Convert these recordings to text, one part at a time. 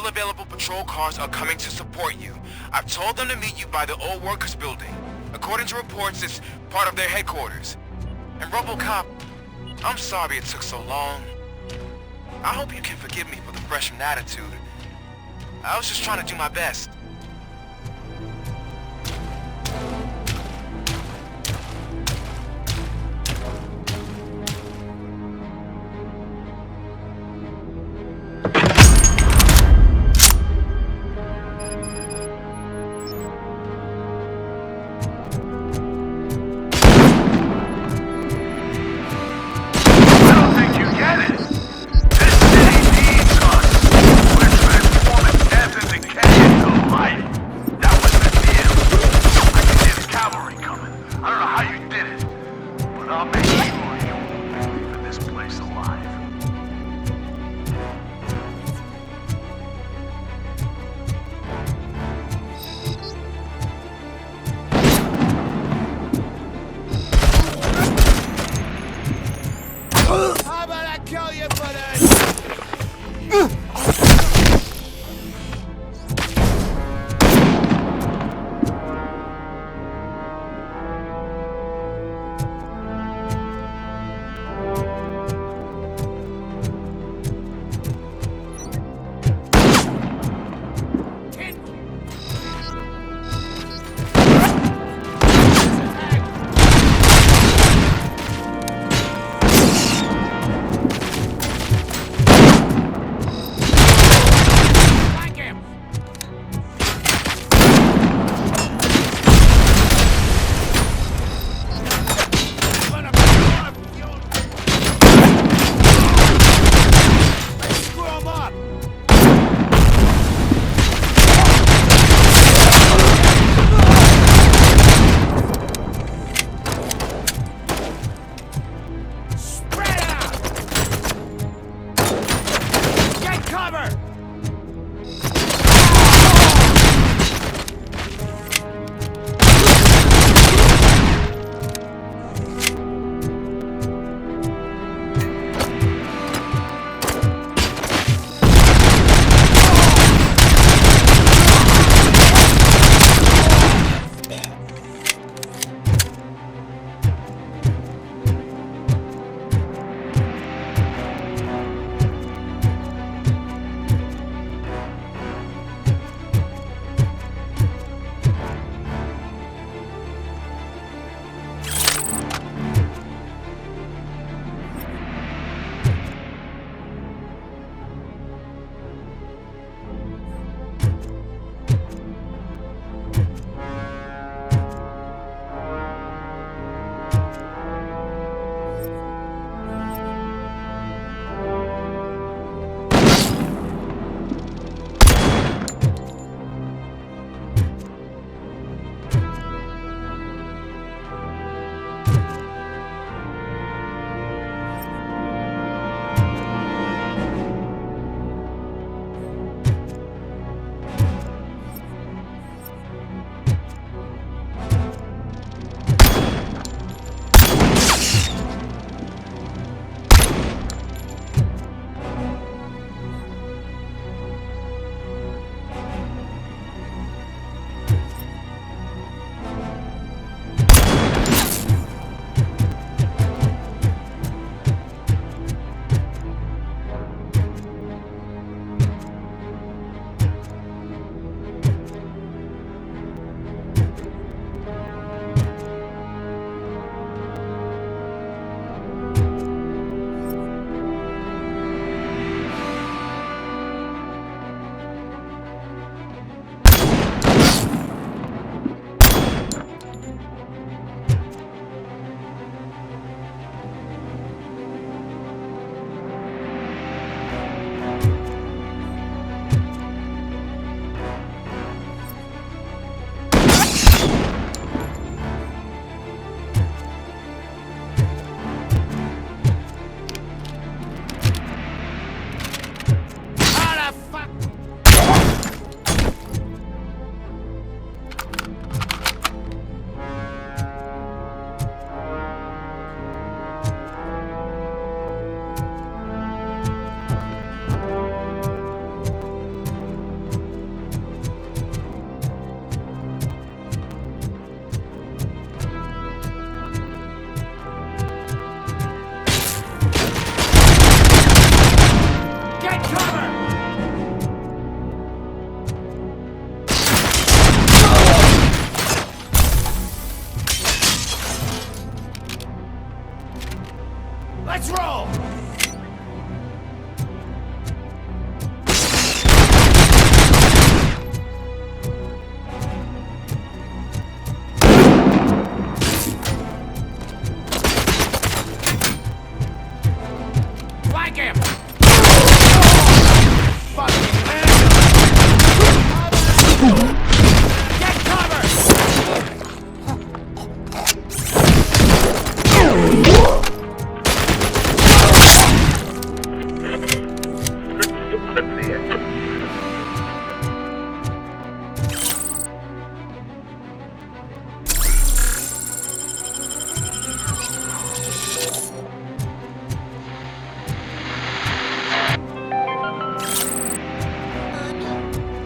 All available patrol cars are coming to support you. I've told them to meet you by the old workers building. According to reports, it's part of their headquarters. And Robocop, I'm sorry it took so long. I hope you can forgive me for the freshman attitude. I was just trying to do my best.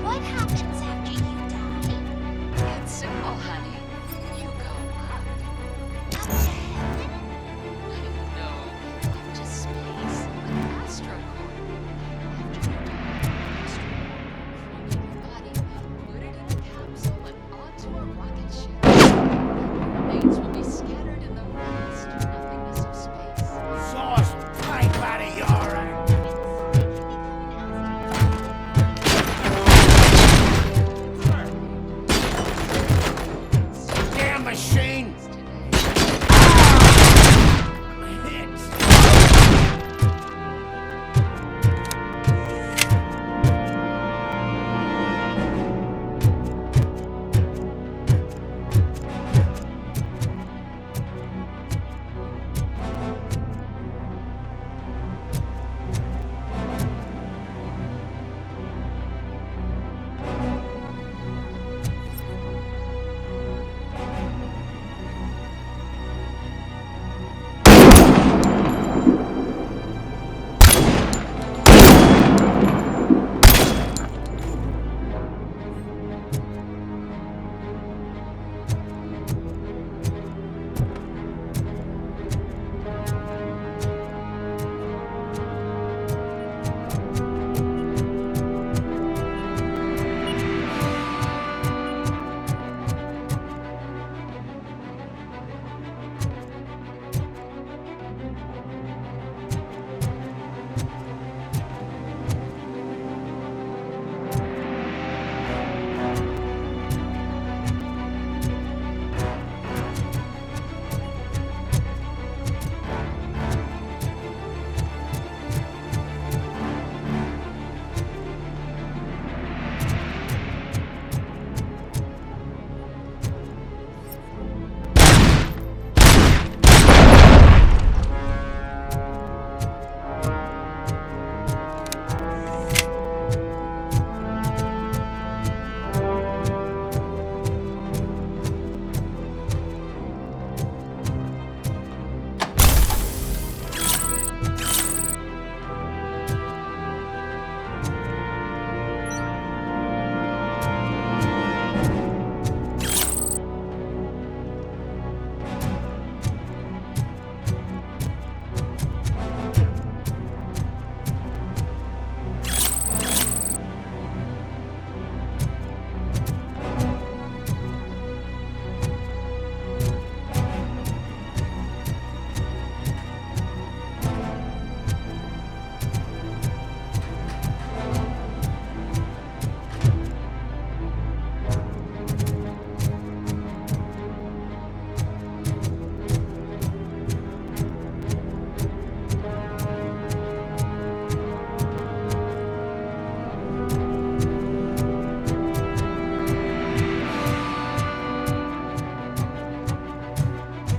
What happens after you die? It's simple, honey. You go up. Up to heaven? No, up to space with AstroCorp. After you die, AstroCorp will cremate your body, put it in a capsule and onto a rocket ship. Your remains will be scattered in the vast nothingness of space. Sauce pipe out of your damn machine!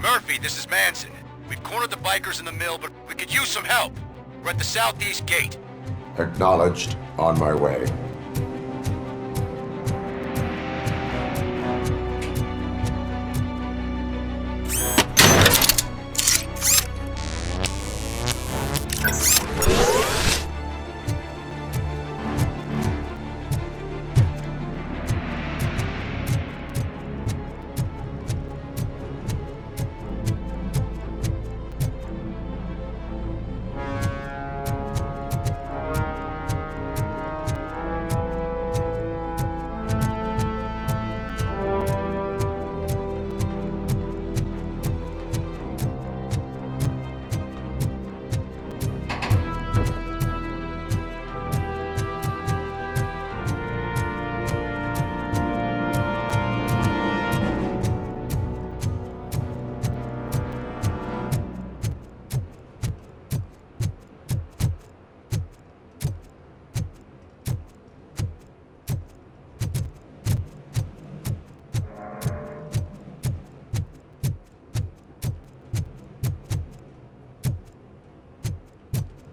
Murphy, this is Manson. We've cornered the bikers in the mill, but we could use some help. We're at the southeast gate. Acknowledged. On my way.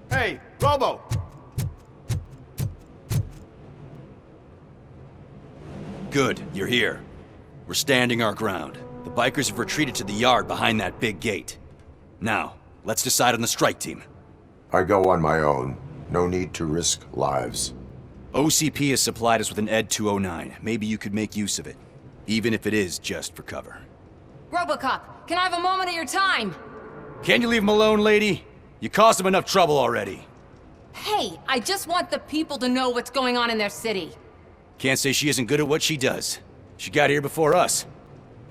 Hey, Robo! Good, you're here. We're standing our ground. The bikers have retreated to the yard behind that big gate. Now, let's decide on the strike team. I go on my own. No need to risk lives. OCP has supplied us with an ED 209. Maybe you could make use of it, even if it is just for cover. Robocop, can I have a moment of your time? Can you leave him alone, lady? You caused him enough trouble already. Hey, I just want the people to know what's going on in their city. Can't say she isn't good at what she does. She got here before us.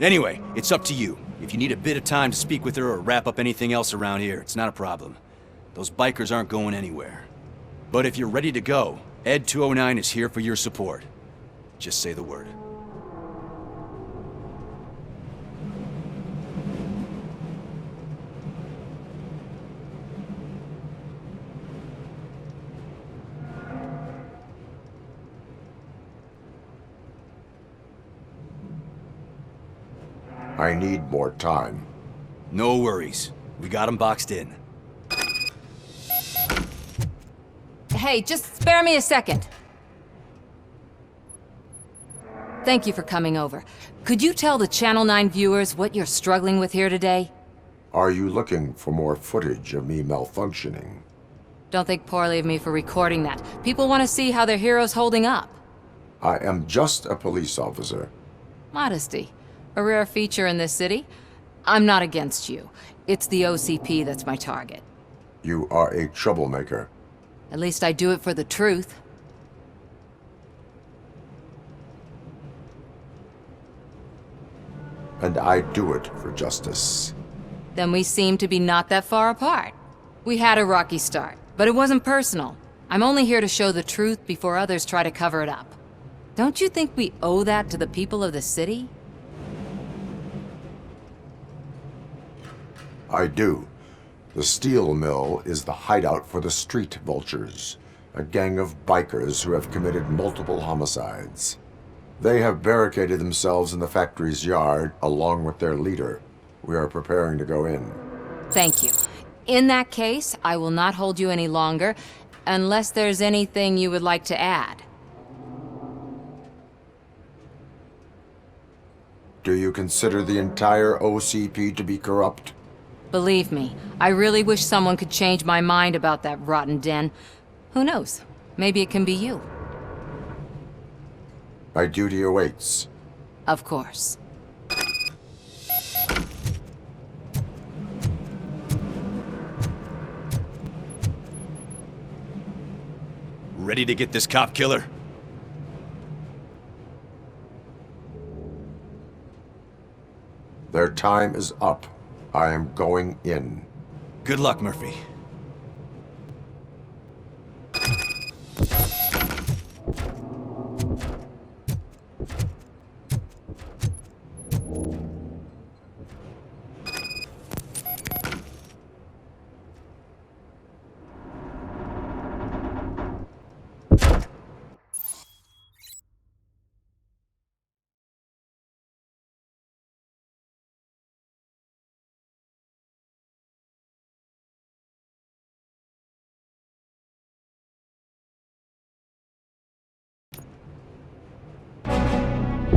Anyway, it's up to you. If you need a bit of time to speak with her or wrap up anything else around here, it's not a problem. Those bikers aren't going anywhere. But if you're ready to go, ED 209 is here for your support. Just say the word. I need more time. No worries. We got him boxed in. Hey, just spare me a second. Thank you for coming over. Could you tell the Channel 9 viewers what you're struggling with here today? Are you looking for more footage of me malfunctioning? Don't think poorly of me for recording that. People want to see how their hero's holding up. I am just a police officer. Modesty. A rare feature in this city. I'm not against you. It's the OCP that's my target. You are a troublemaker. At least I do it for the truth. And I do it for justice. Then we seem to be not that far apart. We had a rocky start, but it wasn't personal. I'm only here to show the truth before others try to cover it up. Don't you think we owe that to the people of the city? I do. The steel mill is the hideout for the street vultures, a gang of bikers who have committed multiple homicides. They have barricaded themselves in the factory's yard along with their leader. We are preparing to go in. Thank you. In that case, I will not hold you any longer, unless there's anything you would like to add. Do you consider the entire OCP to be corrupt? Believe me, I really wish someone could change my mind about that rotten den. Who knows? Maybe it can be you. My duty awaits. Of course. Ready to get this cop killer? Their time is up. I am going in. Good luck, Murphy.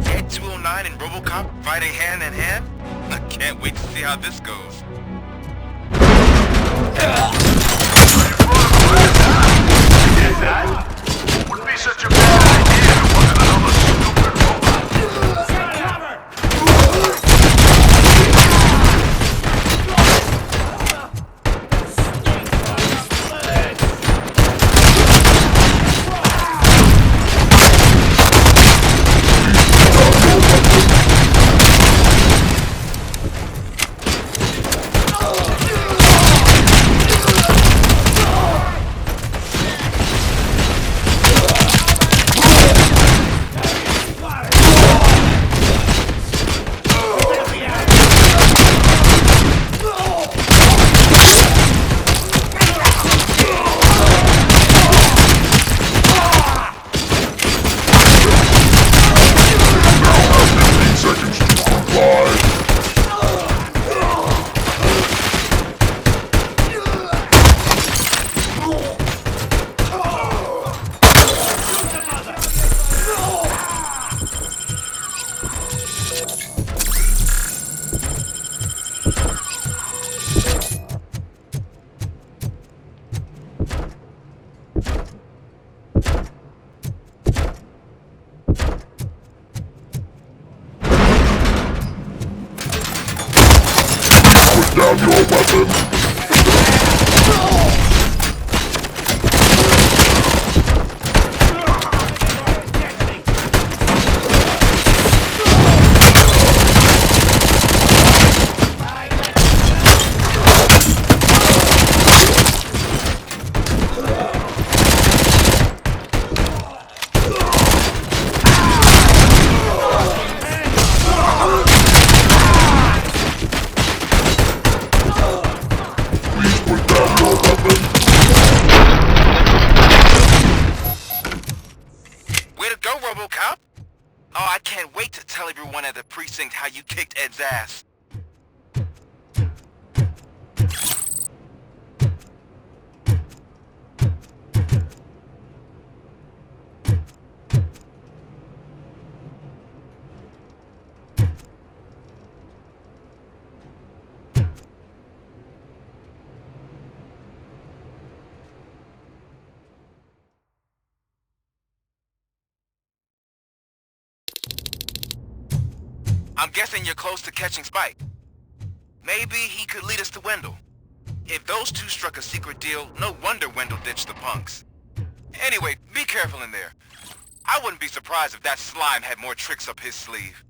ED 209 and Robocop fighting hand in hand? I can't wait to see how this goes. Would be such a bad idea if it wasn't another stupid robot. Take cover! down your weapon. Way to go, Robocop! Oh, I can't wait to tell everyone at the precinct how you kicked Ed's ass. I'm guessing you're close to catching Spike. Maybe he could lead us to Wendell. If those two struck a secret deal, no wonder Wendell ditched the punks. Anyway, be careful in there. I wouldn't be surprised if that slime had more tricks up his sleeve.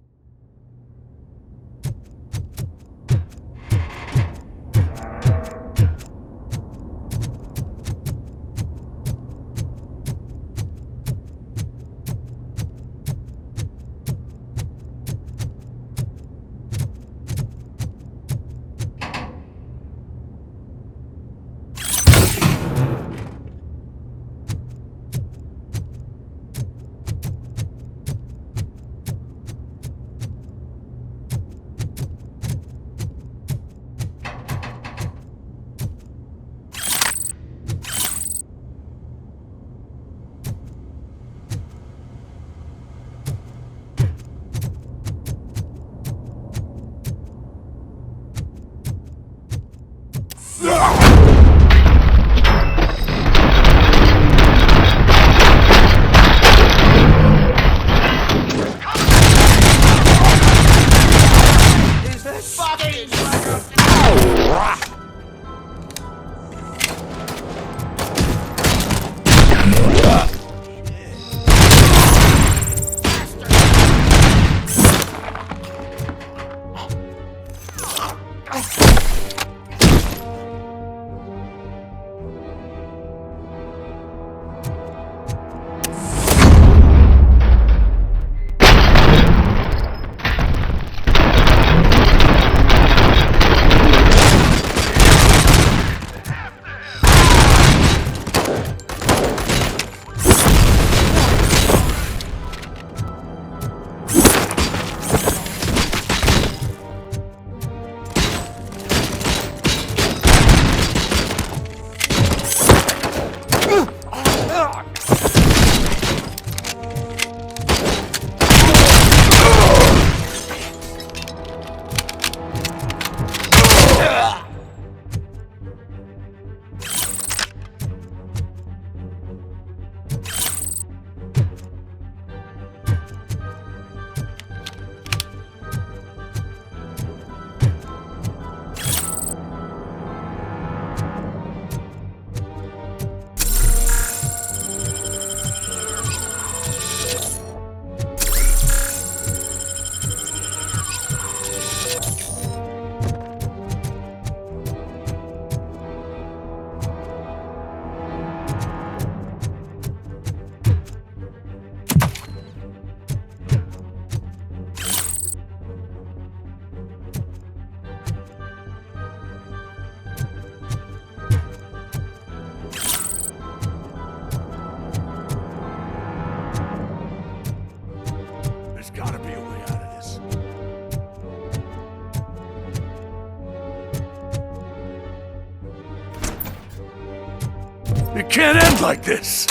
It can't end like this!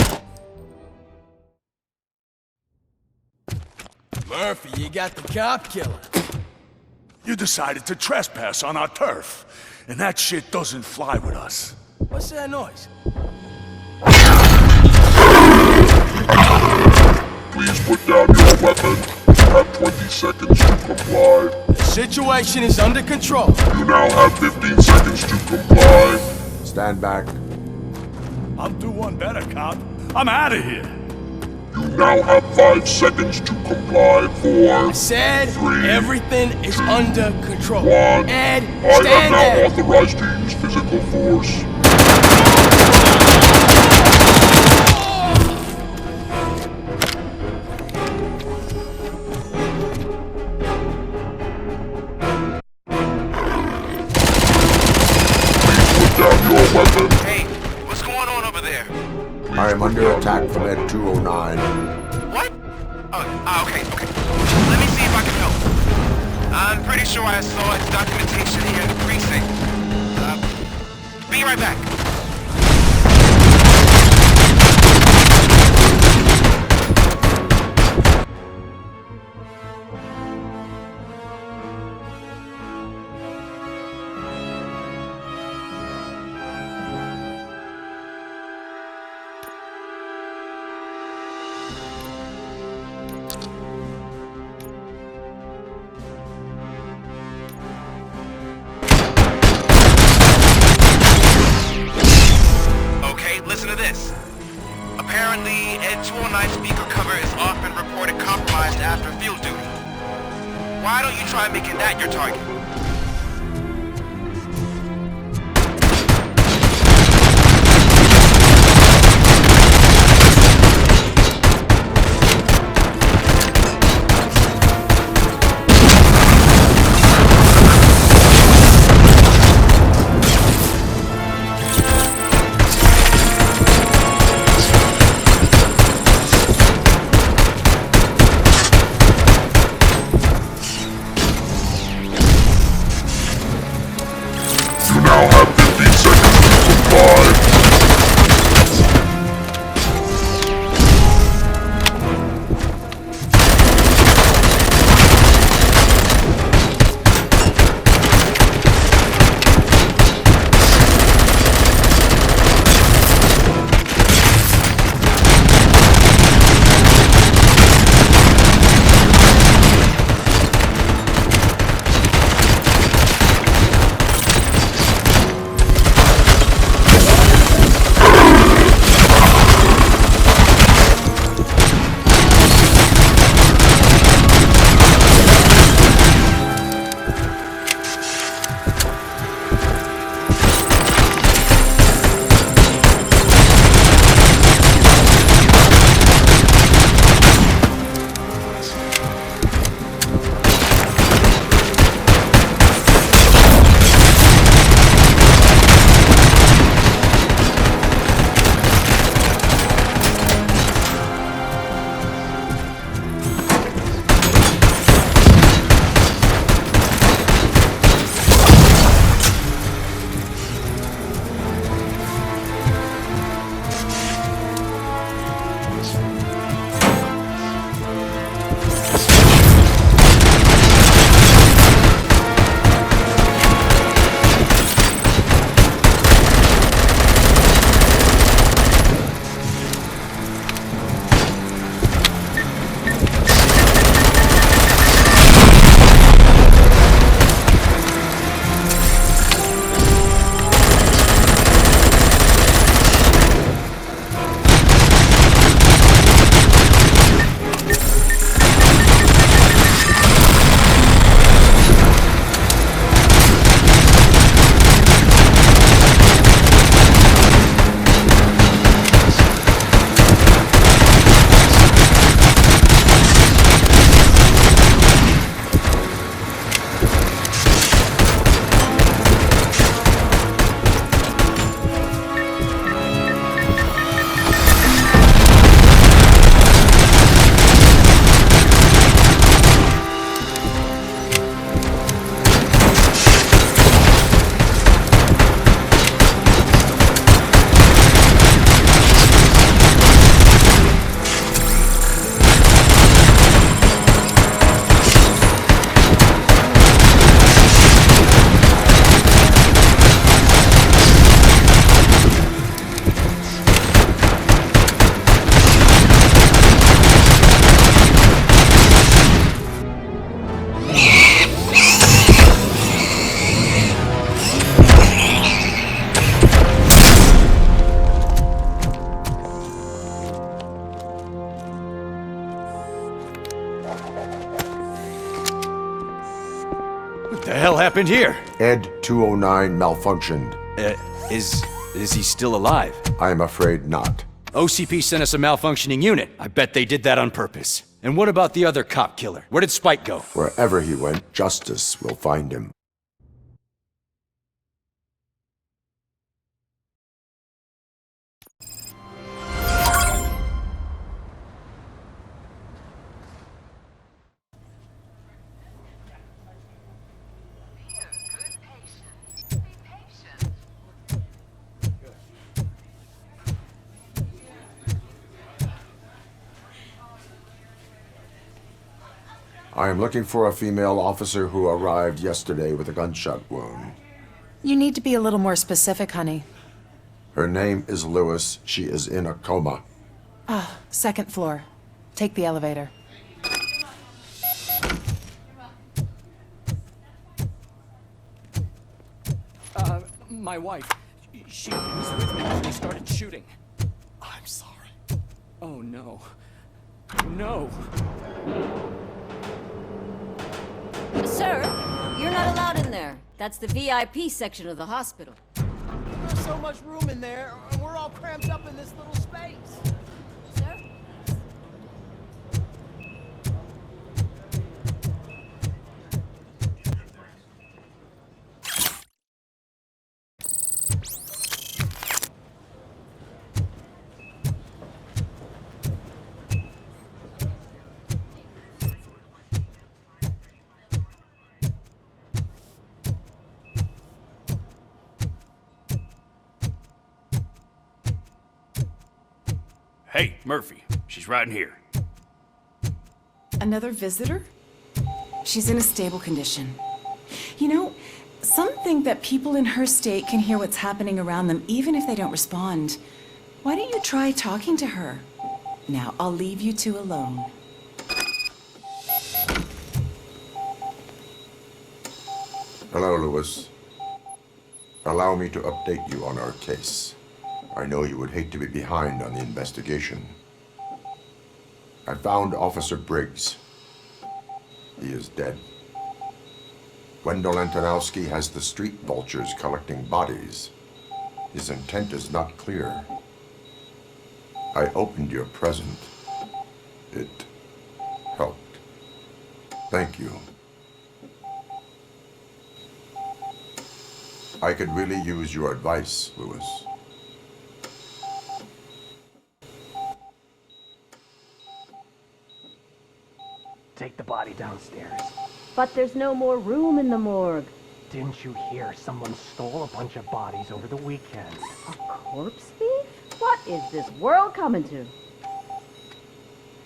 Murphy, you got the cop killer. You decided to trespass on our turf, and that shit doesn't fly with us. What's that noise? Please put down your weapon. You have 20 seconds to comply. Situation is under control. You now have 15 seconds to comply. Stand back. I'll do one better, cop. I'm out of here. You now have 5 seconds to comply. 4, Said 3, everything is under control. 1. Ed, I am stand now there. authorized to use physical force. Put down your weapon. Hey, what's going on over there? I am under attack from Ed 209. What? Oh, okay. Let me see if I can help. I'm pretty sure I saw its documentation here in the precinct. Be right back. Listen to this. Apparently, Ed 209's speaker cover is often reported compromised after field duty. Why don't you try making that your target? the hell happened here? Ed 209 malfunctioned. Is he still alive? I am afraid not. OCP sent us a malfunctioning unit. I bet they did that on purpose. And what about the other cop killer? Where did Spike go? Wherever he went, justice will find him. I am looking for a female officer who arrived yesterday with a gunshot wound. You need to be a little more specific, honey. Her name is Lewis. She is in a coma. Second floor. Take the elevator. My wife. She was with me when they started shooting. I'm sorry. Oh, no. No. Sir, you're not allowed in there. That's the VIP section of the hospital. There's so much room in there, and we're all cramped up in this little space. Sir? Hey, Murphy. She's right in here. Another visitor? She's in a stable condition. You know, some think that people in her state can hear what's happening around them even if they don't respond. Why don't you try talking to her? Now, I'll leave you two alone. Hello, Lewis. Allow me to update you on our case. I know you would hate to be behind on the investigation. I found Officer Briggs. He is dead. Wendell Antonowski has the street vultures collecting bodies. His intent is not clear. I opened your present. It helped. Thank you. I could really use your advice, Lewis. Take the body downstairs. But there's no more room in the morgue. Didn't you hear someone stole a bunch of bodies over the weekend? A corpse thief? What is this world coming to?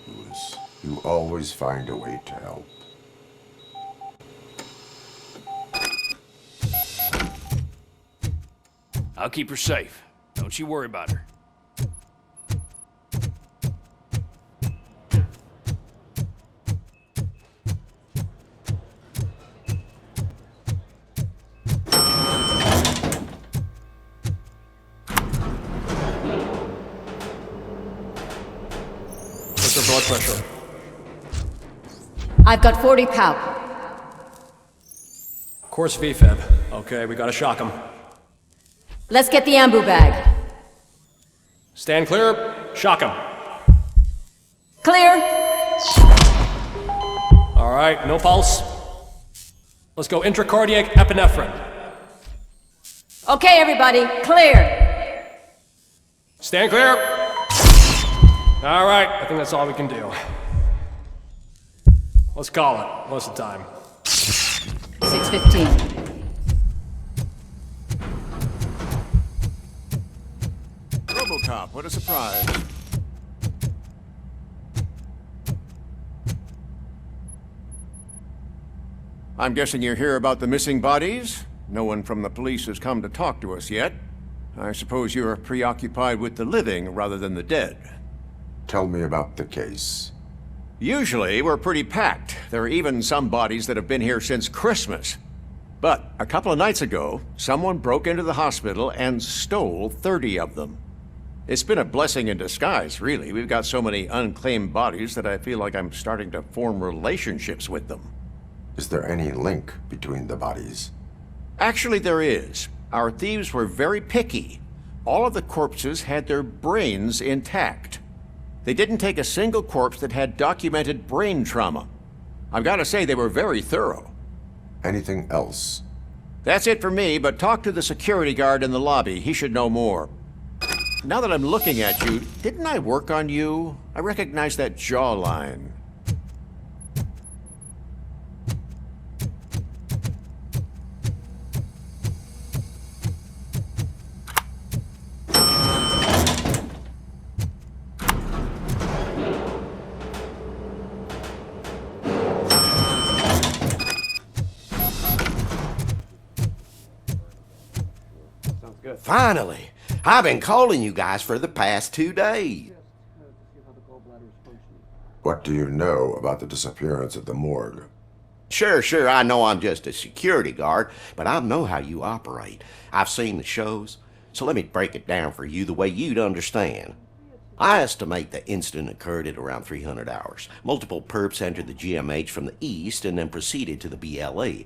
Lewis, you always find a way to help. I'll keep her safe. Don't you worry about her. What's her blood pressure? I've got 40 pow. Course VFib. Okay, we gotta shock him. Let's get the ambu bag. Stand clear. Shock him. Clear. All right, no pulse. Let's go intracardiac epinephrine. Okay, everybody, clear. Stand clear. All right, I think that's all we can do. Let's call it. What's the time? 6:15. Robocop, what a surprise. I'm guessing you're here about the missing bodies? No one from the police has come to talk to us yet. I suppose you're preoccupied with the living rather than the dead. Tell me about the case. Usually, we're pretty packed. There are even some bodies that have been here since Christmas. But a couple of nights ago, someone broke into the hospital and stole 30 of them. It's been a blessing in disguise, really. We've got so many unclaimed bodies that I feel like I'm starting to form relationships with them. Is there any link between the bodies? Actually, there is. Our thieves were very picky. All of the corpses had their brains intact. They didn't take a single corpse that had documented brain trauma. I've got to say, they were very thorough. Anything else? That's it for me, but talk to the security guard in the lobby. He should know more. Now that I'm looking at you, didn't I work on you? I recognize that jawline. Finally! I've been calling you guys for the past 2 days. What do you know about the disappearance at the morgue? Sure, I know I'm just a security guard, but I know how you operate. I've seen the shows, so let me break it down for you the way you'd understand. I estimate the incident occurred at around 300 hours. Multiple perps entered the GMH from the east and then proceeded to the BLE.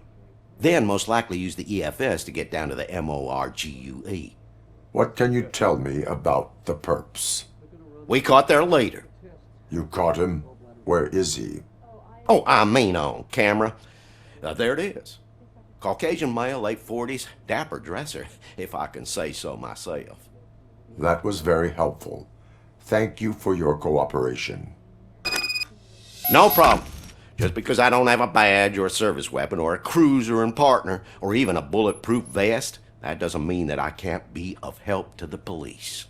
Then most likely used the EFS to get down to the MORGUE. What can you tell me about the perps? We caught their leader. You caught him? Where is he? Oh, I mean on camera. There it is. Caucasian male, late 40s, dapper dresser, if I can say so myself. That was very helpful. Thank you for your cooperation. No problem. Just because I don't have a badge or a service weapon or a cruiser and partner or even a bulletproof vest, that doesn't mean that I can't be of help to the police.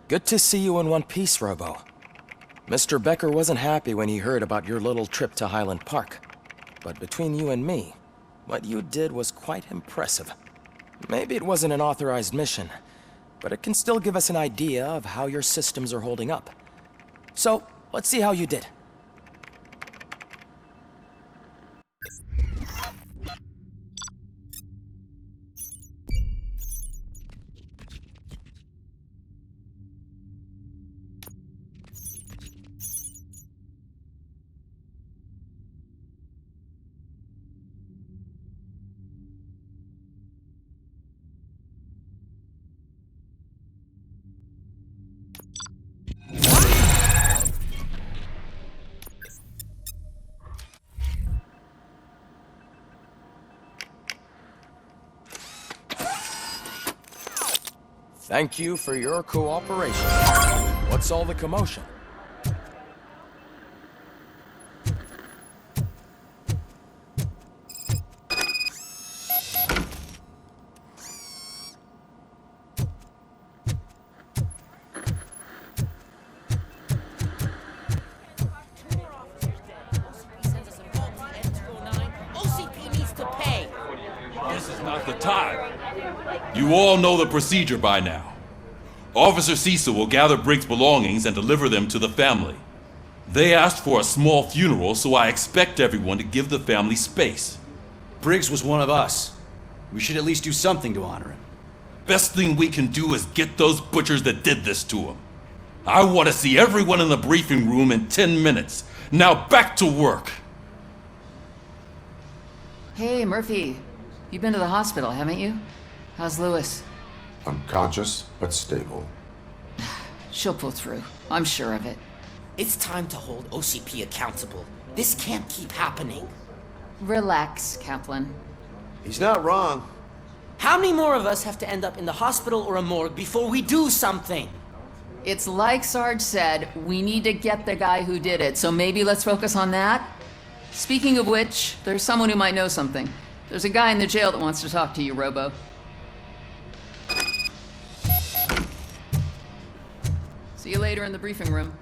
Good to see you in one piece, Robo. Mr. Becker wasn't happy when he heard about your little trip to Highland Park. But between you and me, what you did was quite impressive. Maybe it wasn't an authorized mission, but it can still give us an idea of how your systems are holding up. So, let's see how you did. Thank you for your cooperation. What's all the commotion? This is not the time. You all know the procedure by now. Officer Cecil will gather Briggs' belongings and deliver them to the family. They asked for a small funeral, so I expect everyone to give the family space. Briggs was one of us. We should at least do something to honor him. Best thing we can do is get those butchers that did this to him. I want to see everyone in the briefing room in 10 minutes. Now back to work. Hey, Murphy. You've been to the hospital, haven't you? How's Lewis? Unconscious, but stable. She'll pull through. I'm sure of it. It's time to hold OCP accountable. This can't keep happening. Relax, Kaplan. He's not wrong. How many more of us have to end up in the hospital or a morgue before we do something? It's like Sarge said, we need to get the guy who did it, so maybe let's focus on that? Speaking of which, there's someone who might know something. There's a guy in the jail that wants to talk to you, Robo. See you later in the briefing room.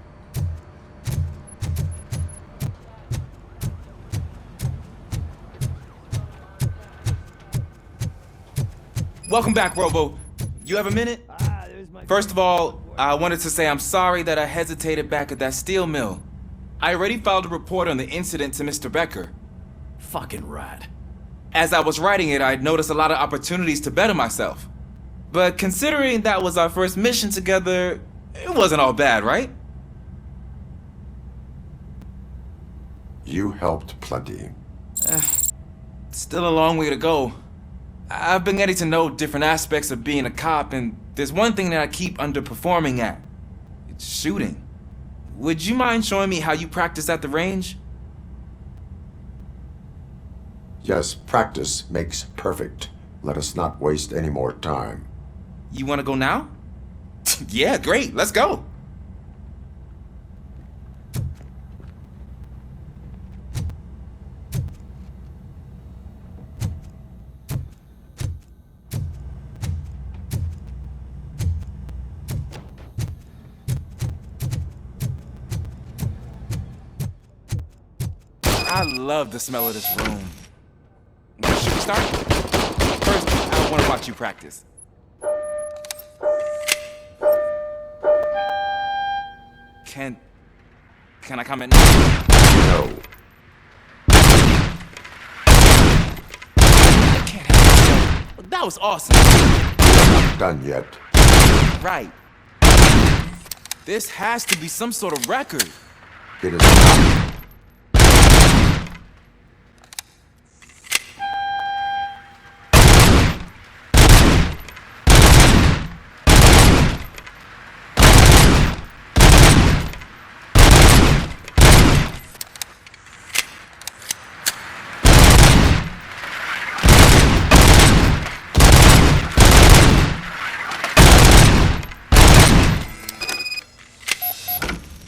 Welcome back, Robo. You have a minute? First of all, I wanted to say I'm sorry that I hesitated back at that steel mill. I already filed a report on the incident to Mr. Becker. Fucking rat. As I was writing it, I'd noticed a lot of opportunities to better myself. But considering that was our first mission together, it wasn't all bad, right? You helped plenty. Still a long way to go. I've been getting to know different aspects of being a cop, and there's one thing that I keep underperforming at. It's shooting. Would you mind showing me how you practice at the range? Yes, practice makes perfect. Let us not waste any more time. You want to go now? Yeah, great. Let's go. I love the smell of this room. Should we start? First, I want to watch you practice. Can I comment now? No. I can't handle it. That was awesome. Not done yet. Right. This has to be some sort of record. It is not.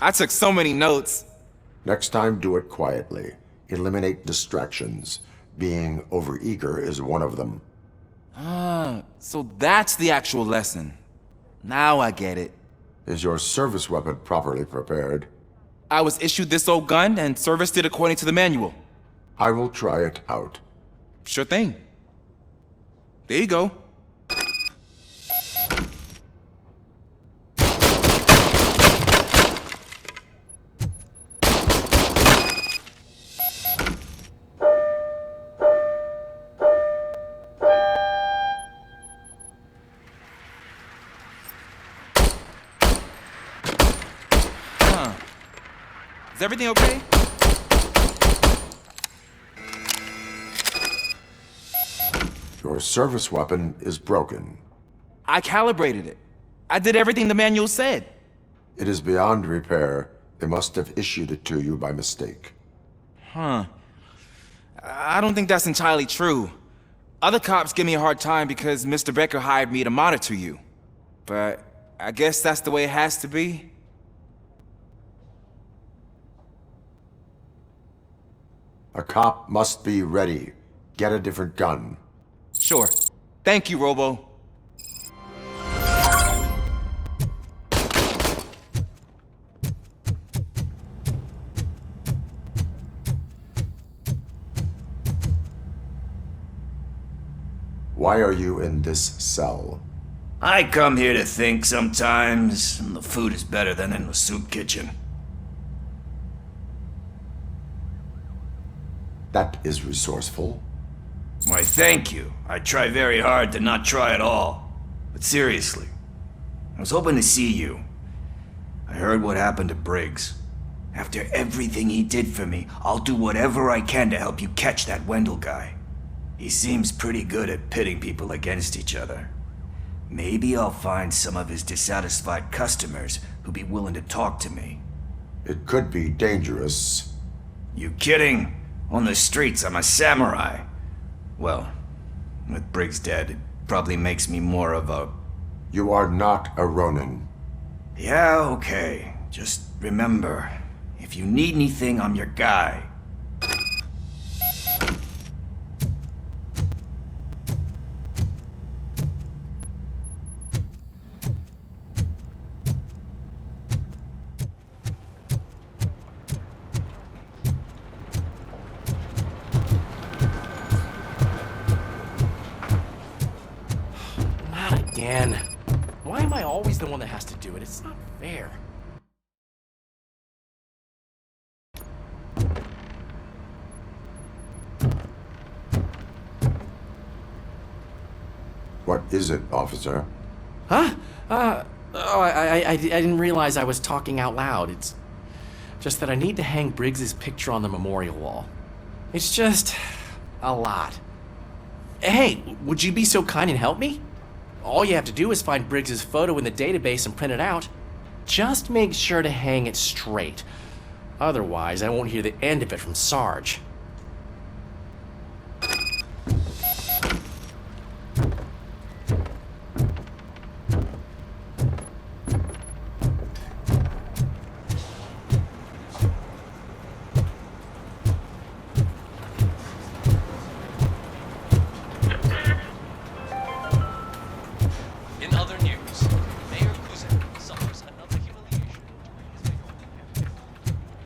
I took so many notes. Next time, do it quietly. Eliminate distractions. Being overeager is one of them. So that's the actual lesson. Now I get it. Is your service weapon properly prepared? I was issued this old gun and serviced it according to the manual. I will try it out. Sure thing. There you go. Is everything okay? Your service weapon is broken. I calibrated it. I did everything the manual said. It is beyond repair. They must have issued it to you by mistake. I don't think that's entirely true. Other cops give me a hard time because Mr. Becker hired me to monitor you. But I guess that's the way it has to be. A cop must be ready. Get a different gun. Sure. Thank you, Robo. Why are you in this cell? I come here to think sometimes, and the food is better than in the soup kitchen. That is resourceful. Why, thank you. I try very hard to not try at all. But seriously, I was hoping to see you. I heard what happened to Briggs. After everything he did for me, I'll do whatever I can to help you catch that Wendell guy. He seems pretty good at pitting people against each other. Maybe I'll find some of his dissatisfied customers who'd be willing to talk to me. It could be dangerous. You kidding? On the streets, I'm a samurai. Well, with Briggs dead, it probably makes me more of a... You are not a Ronin. Yeah, okay. Just remember, if you need anything, I'm your guy. man. Why am I always the one that has to do it? It's not fair. What is it, officer? Huh? I didn't realize I was talking out loud. It's just that I need to hang Briggs's picture on the memorial wall. It's just a lot. Hey, would you be so kind and help me? All you have to do is find Briggs's photo in the database and print it out. Just make sure to hang it straight. Otherwise, I won't hear the end of it from Sarge. In other news, Mayor Kuzak suffers another humiliation during his mayoral campaign.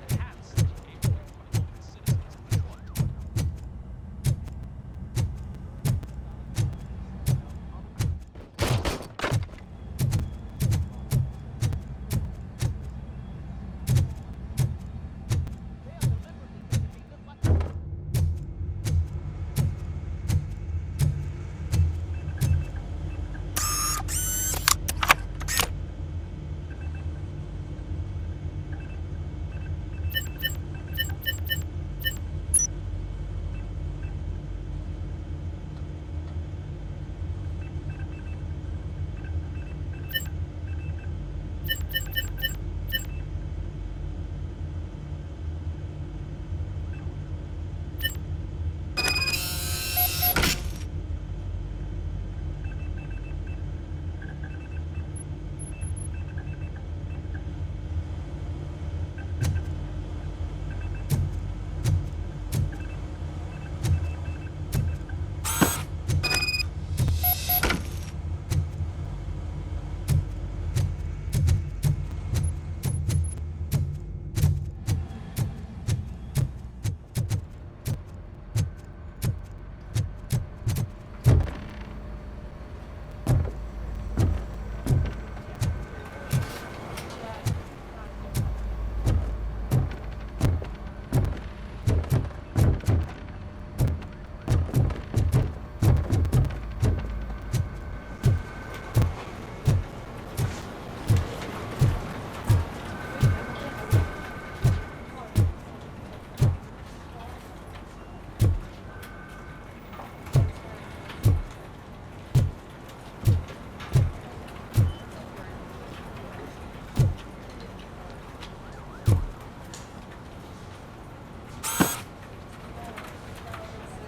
And hats that he gave away from open citizens of Detroit.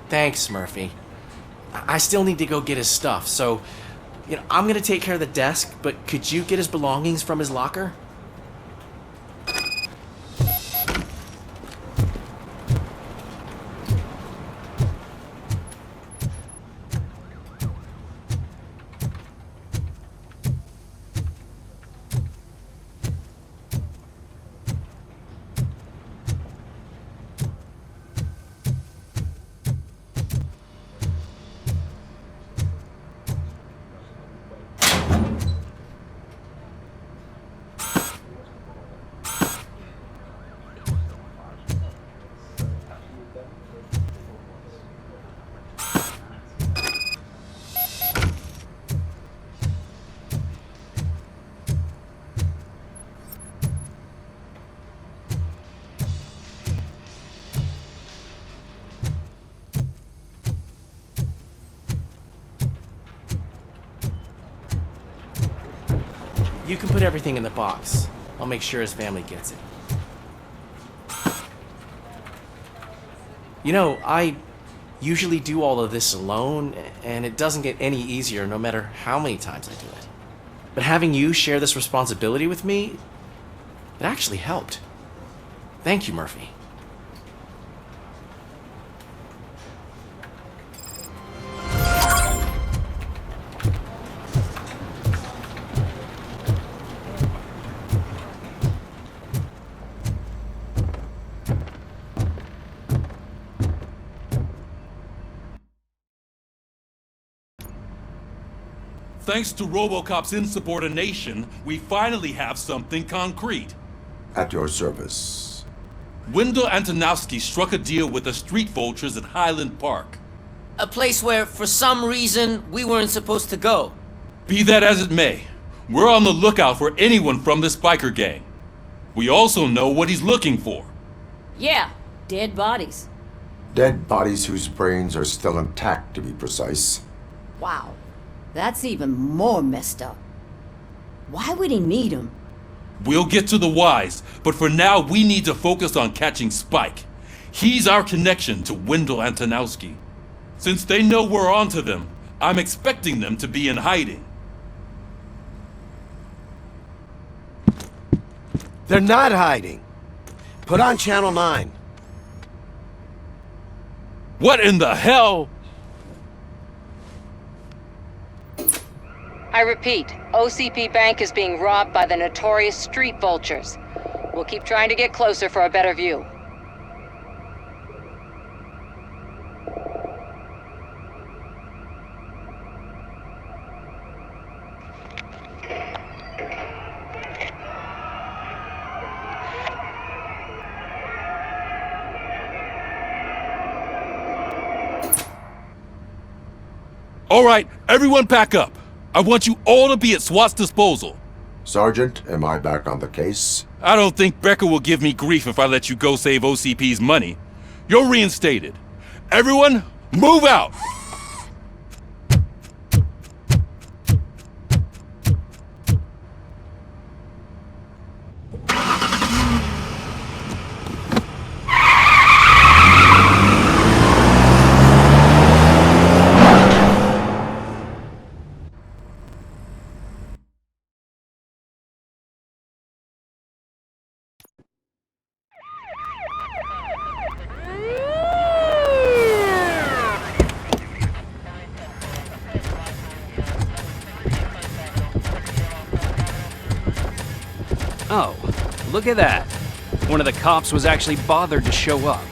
Thanks, Murphy. I still need to go get his stuff, so, I'm gonna take care of the desk, but could you get his belongings from his locker? You can put everything in the box. I'll make sure his family gets it. I usually do all of this alone, and it doesn't get any easier no matter how many times I do it. But having you share this responsibility with me, it actually helped. Thank you, Murphy. Thanks to Robocop's insubordination, we finally have something concrete. At your service. Wendell Antonowski struck a deal with the street vultures at Highland Park. A place where, for some reason, we weren't supposed to go. Be that as it may, we're on the lookout for anyone from this biker gang. We also know what he's looking for. Yeah, dead bodies. Dead bodies whose brains are still intact, to be precise. Wow, that's even more messed up. Why would he need them? We'll get to the whys, but for now we need to focus on catching Spike. He's our connection to Wendell Antonowski. Since they know we're onto them, I'm expecting them to be in hiding. They're not hiding. Put on Channel 9. What in the hell? I repeat, OCP Bank is being robbed by the notorious street vultures. We'll keep trying to get closer for a better view. All right, everyone pack up. I want you all to be at SWAT's disposal. Sergeant, am I back on the case? I don't think Becker will give me grief if I let you go save OCP's money. You're reinstated. Everyone, move out! Oh, look at that. One of the cops was actually bothered to show up.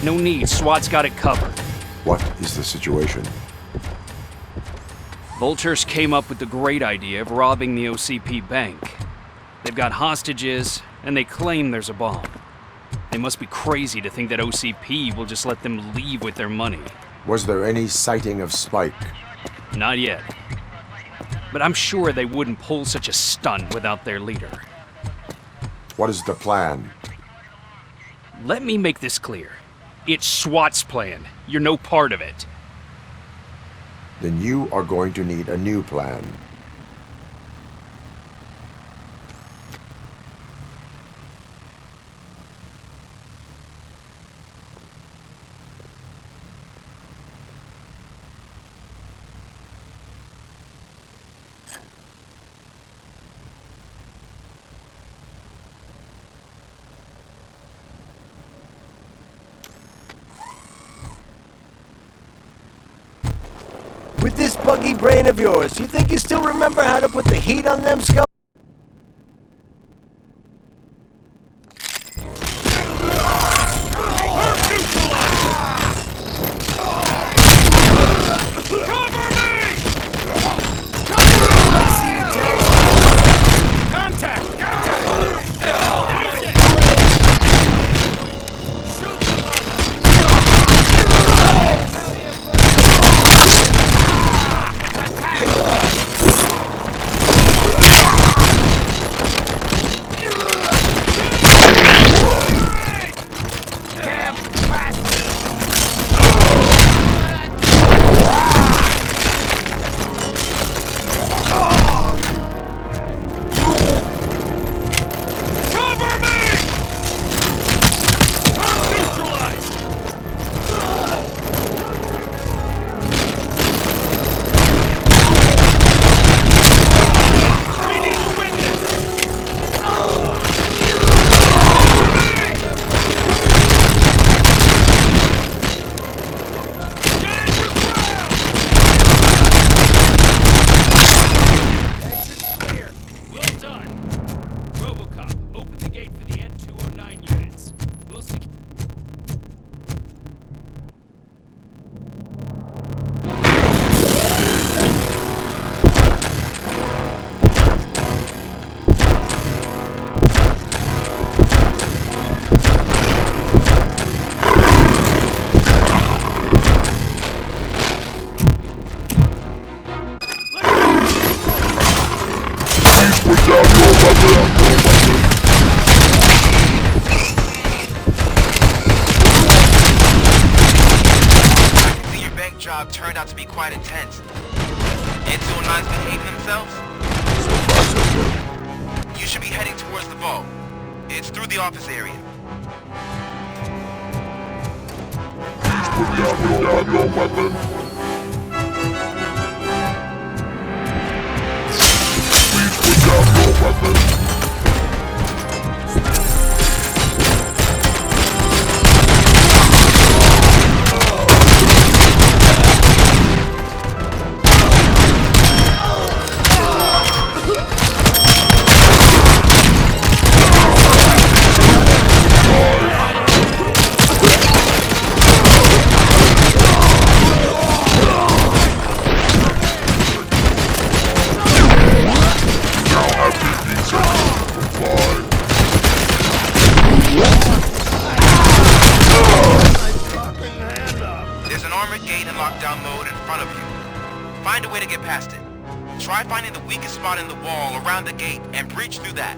No need, SWAT's got it covered. What is the situation? Vultures came up with the great idea of robbing the OCP bank. They've got hostages, and they claim there's a bomb. They must be crazy to think that OCP will just let them leave with their money. Was there any sighting of Spike? Not yet. But I'm sure they wouldn't pull such a stunt without their leader. What is the plan? Let me make this clear. It's SWAT's plan. You're no part of it. Then you are going to need a new plan. With this buggy brain of yours, you think you still remember how to put the heat on them skulls? Your bank job turned out to be quite intense. And 209's behaving themselves? So far, so good. You should be heading towards the vault. It's through the office area. Put down your weapon. Please put down your weapon. There's an armored gate in lockdown mode in front of you. Find a way to get past it. Try finding the weakest spot in the wall around the gate and breach through that.